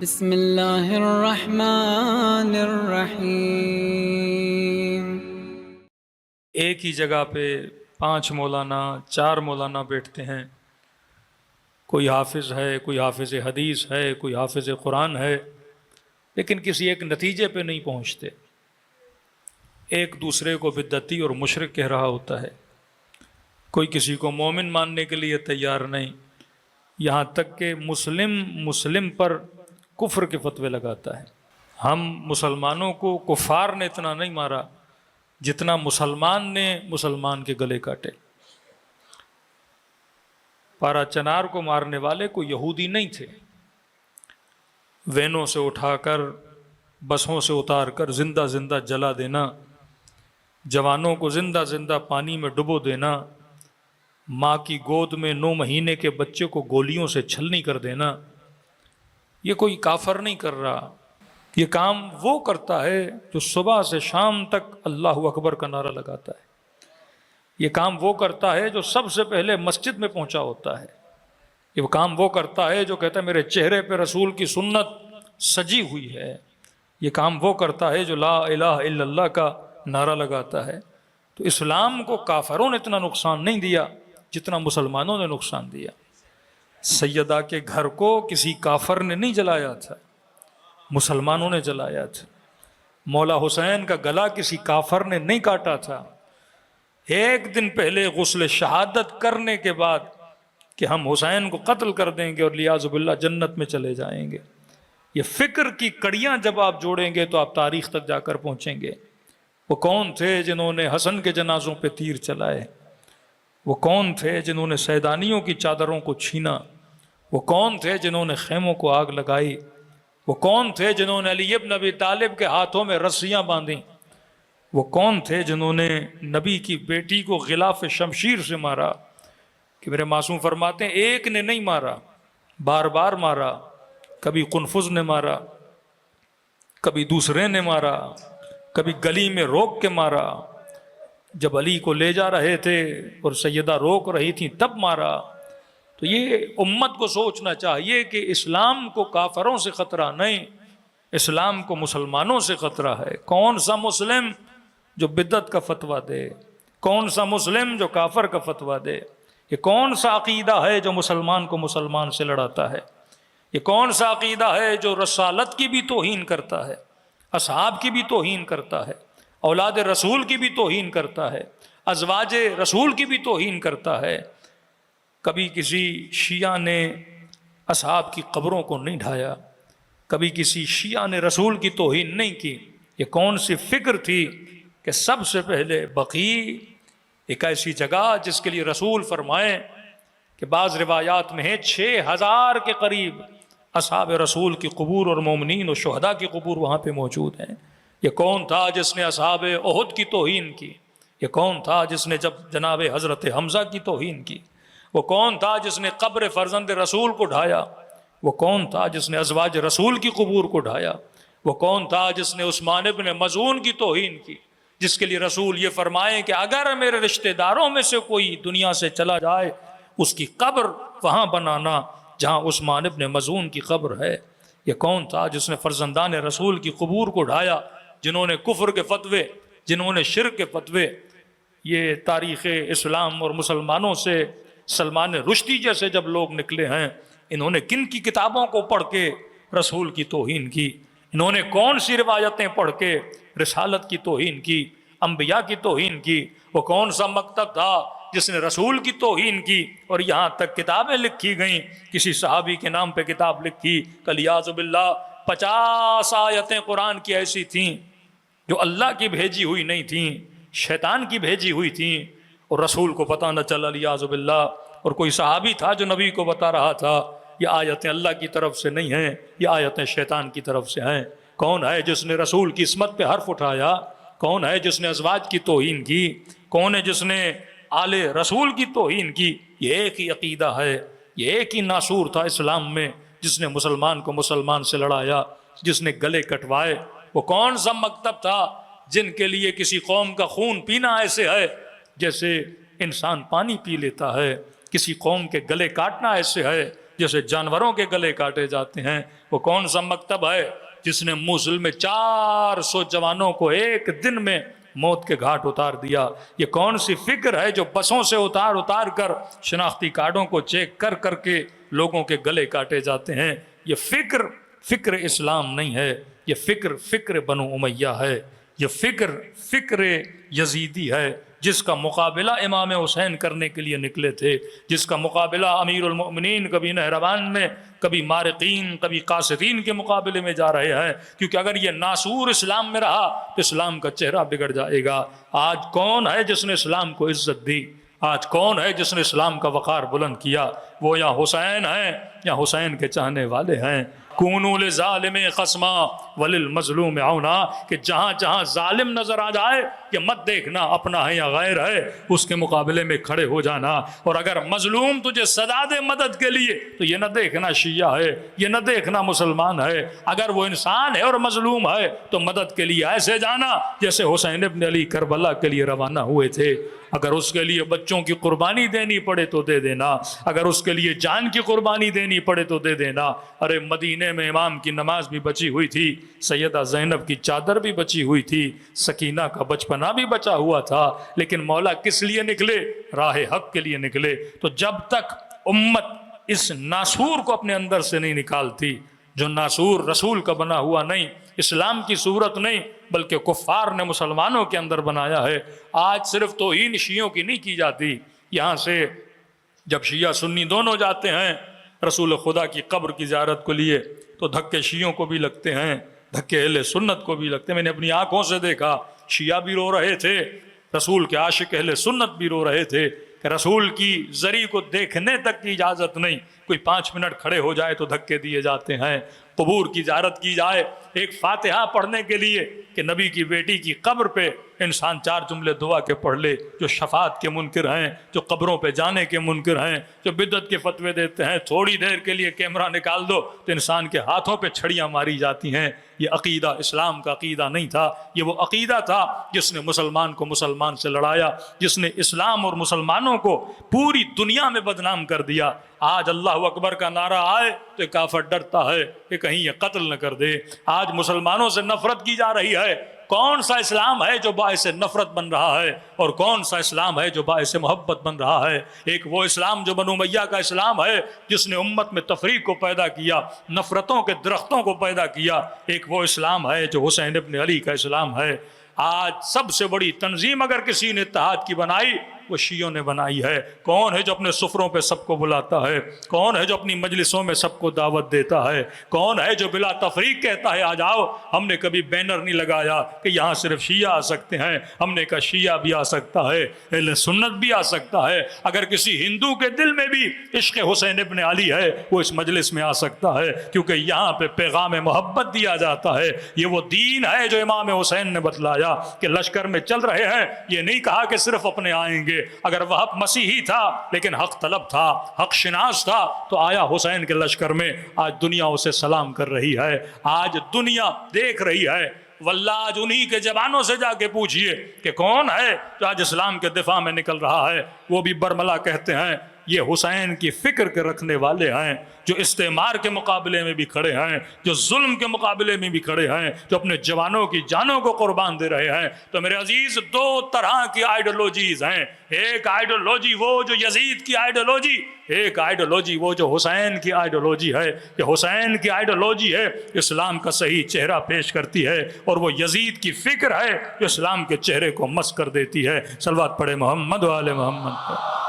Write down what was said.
بسم اللہ الرحمن الرحیم۔ ایک ہی جگہ پہ 5 مولانا 4 مولانا بیٹھتے ہیں، کوئی حافظ ہے، کوئی حافظ حدیث ہے، کوئی حافظ قرآن ہے، لیکن کسی ایک نتیجے پہ نہیں پہنچتے، ایک دوسرے کو بدعتی اور مشرک کہہ رہا ہوتا ہے، کوئی کسی کو مومن ماننے کے لیے تیار نہیں، یہاں تک کہ مسلم پر کفر کے فتوے لگاتا ہے۔ ہم مسلمانوں کو کفار نے اتنا نہیں مارا جتنا مسلمان نے مسلمان کے گلے کاٹے۔ پارا چنار کو مارنے والے کوئی یہودی نہیں تھے، وینوں سے اٹھا کر بسوں سے اتار کر زندہ زندہ جلا دینا، جوانوں کو زندہ زندہ پانی میں ڈبو دینا، ماں کی گود میں 9 مہینے کے بچے کو گولیوں سے چھلنی کر دینا، یہ کوئی کافر نہیں کر رہا۔ یہ کام وہ کرتا ہے جو صبح سے شام تک اللہ اکبر کا نعرہ لگاتا ہے، یہ کام وہ کرتا ہے جو سب سے پہلے مسجد میں پہنچا ہوتا ہے، یہ کام وہ کرتا ہے جو کہتا ہے میرے چہرے پہ رسول کی سنت سجی ہوئی ہے، یہ کام وہ کرتا ہے جو لا الہ الا اللہ کا نعرہ لگاتا ہے۔ تو اسلام کو کافروں نے اتنا نقصان نہیں دیا جتنا مسلمانوں نے نقصان دیا۔ سیدہ کے گھر کو کسی کافر نے نہیں جلایا تھا، مسلمانوں نے جلایا تھا۔ مولا حسین کا گلا کسی کافر نے نہیں کاٹا تھا۔ ایک دن پہلے غسل شہادت کرنے کے بعد کہ ہم حسین کو قتل کر دیں گے اور لیاذ باللہ جنت میں چلے جائیں گے، یہ فکر کی کڑیاں جب آپ جوڑیں گے تو آپ تاریخ تک جا کر پہنچیں گے۔ وہ کون تھے جنہوں نے حسن کے جنازوں پہ تیر چلائے؟ وہ کون تھے جنہوں نے سیدانیوں کی چادروں کو چھینا؟ وہ کون تھے جنہوں نے خیموں کو آگ لگائی؟ وہ کون تھے جنہوں نے علی ابن ابی طالب کے ہاتھوں میں رسیاں باندھیں؟ وہ کون تھے جنہوں نے نبی کی بیٹی کو غلاف شمشیر سے مارا؟ کہ میرے معصوم فرماتے ہیں ایک نے نہیں مارا، بار بار مارا، کبھی قنفذ نے مارا، کبھی دوسرے نے مارا، کبھی گلی میں روک کے مارا، جب علی کو لے جا رہے تھے اور سیدہ روک رہی تھیں تب مارا۔ تو یہ امت کو سوچنا چاہیے کہ اسلام کو کافروں سے خطرہ نہیں، اسلام کو مسلمانوں سے خطرہ ہے۔ کون سا مسلم جو بدعت کا فتویٰ دے، کون سا مسلم جو کافر کا فتویٰ دے، یہ کون سا عقیدہ ہے جو مسلمان کو مسلمان سے لڑاتا ہے؟ یہ کون سا عقیدہ ہے جو رسالت کی بھی توہین کرتا ہے، اصحاب کی بھی توہین کرتا ہے، اولاد رسول کی بھی توہین کرتا ہے، ازواج رسول کی بھی توہین کرتا ہے؟ کبھی کسی شیعہ نے اصحاب کی قبروں کو نہیں ڈھایا، کبھی کسی شیعہ نے رسول کی توہین نہیں کی۔ یہ کون سی فکر تھی کہ سب سے پہلے بقیع ایک ایسی جگہ جس کے لیے رسول فرمائیں کہ بعض روایات میں ہے 6000 کے قریب اصحاب رسول کی قبور اور مومنین و شہداء کی قبور وہاں پہ موجود ہیں۔ یہ کون تھا جس نے اصحاب احد کی توہین کی؟ یہ کون تھا جس نے جب جناب حضرت حمزہ کی توہین کی؟ وہ کون تھا جس نے قبر فرزند رسول کو ڈھایا؟ وہ کون تھا جس نے ازواج رسول کی قبور کو ڈھایا؟ وہ کون تھا جس نے عثمان ابن مظعون کی توہین کی، جس کے لیے رسول یہ فرمائے کہ اگر میرے رشتہ داروں میں سے کوئی دنیا سے چلا جائے اس کی قبر وہاں بنانا جہاں عثمان ابن مظعون کی قبر ہے؟ یہ کون تھا جس نے فرزندان رسول کی قبور کو ڈھایا؟ جنہوں نے کفر کے فتوے، جنہوں نے شرک کے فتوے۔ یہ تاریخ اسلام اور مسلمانوں سے سلمان رشدی جیسے جب لوگ نکلے ہیں، انہوں نے کن کی کتابوں کو پڑھ کے رسول کی توہین کی؟ انہوں نے کون سی روایتیں پڑھ کے رسالت کی توہین کی، انبیاء کی توہین کی؟ وہ کون سا مکتب تھا جس نے رسول کی توہین کی؟ اور یہاں تک کتابیں لکھی گئیں، کسی صحابی کے نام پہ کتاب لکھی، کلیاذ باللہ 50 آیتیں قرآن کی ایسی تھیں جو اللہ کی بھیجی ہوئی نہیں تھیں، شیطان کی بھیجی ہوئی تھیں، اور رسول کو پتہ نہ چلا لیاذ باللہ، اور کوئی صحابی تھا جو نبی کو بتا رہا تھا یہ آیتیں اللہ کی طرف سے نہیں ہیں، یہ آیتیں شیطان کی طرف سے ہیں۔ کون ہے جس نے رسول کی عصمت پہ حرف اٹھایا؟ کون ہے جس نے ازواج کی توہین کی؟ کون ہے جس نے آل رسول کی توہین کی؟ یہ ایک ہی عقیدہ ہے، یہ ایک ہی ناسور تھا اسلام میں جس نے مسلمان کو مسلمان سے لڑایا، جس نے گلے کٹوائے۔ وہ کون سا مکتب تھا جن کے لیے کسی قوم کا خون پینا ایسے ہے جیسے انسان پانی پی لیتا ہے، کسی قوم کے گلے کاٹنا ایسے ہے جیسے جانوروں کے گلے کاٹے جاتے ہیں۔ وہ کون سا مکتب ہے جس نے موصل میں 400 جوانوں کو ایک دن میں موت کے گھاٹ اتار دیا؟ یہ کون سی فکر ہے جو بسوں سے اتار کر شناختی کارڈوں کو چیک کر کر کے لوگوں کے گلے کاٹے جاتے ہیں؟ یہ فکر اسلام نہیں ہے، یہ فکر بنو امیہ ہے، یہ فکر یزیدی ہے، جس کا مقابلہ امام حسین کرنے کے لیے نکلے تھے، جس کا مقابلہ امیر المؤمنین کبھی نہروان میں، کبھی مارقین، کبھی قاصدین کے مقابلے میں جا رہے ہیں، کیونکہ اگر یہ ناسور اسلام میں رہا تو اسلام کا چہرہ بگڑ جائے گا۔ آج کون ہے جس نے اسلام کو عزت دی؟ آج کون ہے جس نے اسلام کا وقار بلند کیا؟ وہ یا حسین ہیں یا حسین کے چاہنے والے ہیں۔ کونوا لظالم خصما وللمظلوم عونا، کہ جہاں جہاں ظالم نظر آ جائے یہ مت دیکھنا اپنا ہے یا غیر ہے، اس کے مقابلے میں کھڑے ہو جانا۔ اور اگر مظلوم تجھے صدا دے مدد کے لیے تو یہ نہ دیکھنا شیعہ ہے، یہ نہ دیکھنا مسلمان ہے۔ اگر وہ انسان ہے اور مظلوم ہے تو مدد کے لیے ایسے جانا جیسے حسین ابن علی کربلا کے لیے روانہ ہوئے تھے۔ اگر اس کے لیے بچوں کی قربانی دینی پڑے تو دے دینا، اگر اس کے لیے جان کی قربانی دینی پڑے تو دے دینا۔ ارے مدینے میں امام کی نماز بھی بچی ہوئی تھی، سیدہ زینب کی چادر بھی بچی ہوئی تھی، سکینہ کا بچپنا بھی بچا ہوا تھا، لیکن مولا کس لیے نکلے؟ راہ حق کے لیے نکلے۔ تو جب تک امت اس ناسور کو اپنے اندر سے نہیں نکالتی، جو ناسور رسول کا بنا ہوا نہیں، اسلام کی صورت نہیں، بلکہ کفار نے مسلمانوں کے اندر بنایا ہے۔ آج صرف توہین شیعوں کی نہیں کی جاتی، یہاں سے جب شیعہ سنی دونوں جاتے ہیں رسول خدا کی قبر کی زیارت کو لیے تو دھکے شیعوں کو بھی لگتے ہیں، دھکے اہل سنت کو بھی لگتے ہیں۔ میں نے اپنی آنکھوں سے دیکھا، شیعہ بھی رو رہے تھے، رسول کے عاشق اہل سنت بھی رو رہے تھے کہ رسول کی زری کو دیکھنے تک کی اجازت نہیں، کوئی 5 منٹ کھڑے ہو جائے تو دھکے دیے جاتے ہیں۔ قبور کی زیارت کی جائے ایک فاتحہ پڑھنے کے لیے کہ نبی کی بیٹی کی قبر پہ انسان 4 جملے دعا کے پڑھ لے، جو شفاعت کے منکر ہیں، جو قبروں پہ جانے کے منکر ہیں، جو بدعت کے فتوے دیتے ہیں، تھوڑی دیر کے لیے کیمرہ نکال دو تو انسان کے ہاتھوں پہ چھڑیاں ماری جاتی ہیں۔ یہ عقیدہ اسلام کا عقیدہ نہیں تھا، یہ وہ عقیدہ تھا جس نے مسلمان کو مسلمان سے لڑایا، جس نے اسلام اور مسلمانوں کو پوری دنیا میں بدنام کر دیا۔ آج اللہ اکبر کا نعرہ آئے تو کافر ڈرتا ہے کہ کہیں یہ قتل نہ کر دے۔ آج مسلمانوں سے نفرت کی جا رہی ہے، کون سا اسلام ہے جو باعث نفرت بن رہا ہے اور کون سا اسلام ہے جو باعث محبت بن رہا ہے؟ ایک وہ اسلام جو بنو امیہ کا اسلام ہے جس نے امت میں تفریق کو پیدا کیا، نفرتوں کے درختوں کو پیدا کیا۔ ایک وہ اسلام ہے جو حسین ابن علی کا اسلام ہے۔ آج سب سے بڑی تنظیم اگر کسی نے اتحاد کی بنائی وہ شیعوں نے بنائی ہے۔ کون ہے جو اپنے سفروں پہ سب کو بلاتا ہے؟ کون ہے جو اپنی مجلسوں میں سب کو دعوت دیتا ہے؟ کون ہے جو بلا تفریق کہتا ہے آ جاؤ؟ ہم نے کبھی بینر نہیں لگایا کہ یہاں صرف شیعہ آ سکتے ہیں، ہم نے کہا شیعہ بھی آ سکتا ہے، اہل سنت بھی آ سکتا ہے۔ اگر کسی ہندو کے دل میں بھی عشق حسین ابن علی ہے وہ اس مجلس میں آ سکتا ہے، کیونکہ یہاں پہ پیغام محبت دیا جاتا ہے۔ یہ وہ دین ہے جو امام حسین نے بتلایا کہ لشکر میں چل رہے ہیں، یہ نہیں کہا کہ صرف اپنے آئیں گے۔ اگر وہ مسیحی تھا لیکن حق طلب تھا، حق شناس تھا، تو آیا حسین کے لشکر میں۔ آج دنیا اسے سلام کر رہی ہے، آج دنیا دیکھ رہی ہے۔ واللہ آج انہی کے جوانوں سے جا کے پوچھئے کہ کون ہے جو آج اسلام کے دفاع میں نکل رہا ہے؟ وہ بھی برملا کہتے ہیں یہ حسین کی فکر کے رکھنے والے ہیں، جو استعمار کے مقابلے میں بھی کھڑے ہیں، جو ظلم کے مقابلے میں بھی کھڑے ہیں، جو اپنے جوانوں کی جانوں کو قربان دے رہے ہیں۔ تو میرے عزیز 2 طرح کی آئیڈیالوجیز ہیں، ایک آئیڈیالوجی وہ جو یزید کی آئیڈیالوجی، ایک آئیڈیالوجی وہ جو حسین کی آئیڈیالوجی ہے۔ کہ حسین کی آئیڈیالوجی ہے اسلام کا صحیح چہرہ پیش کرتی ہے، اور وہ یزید کی فکر ہے جو اسلام کے چہرے کو مس کر دیتی ہے۔ صلوات پڑھے محمد و آل محمد پر۔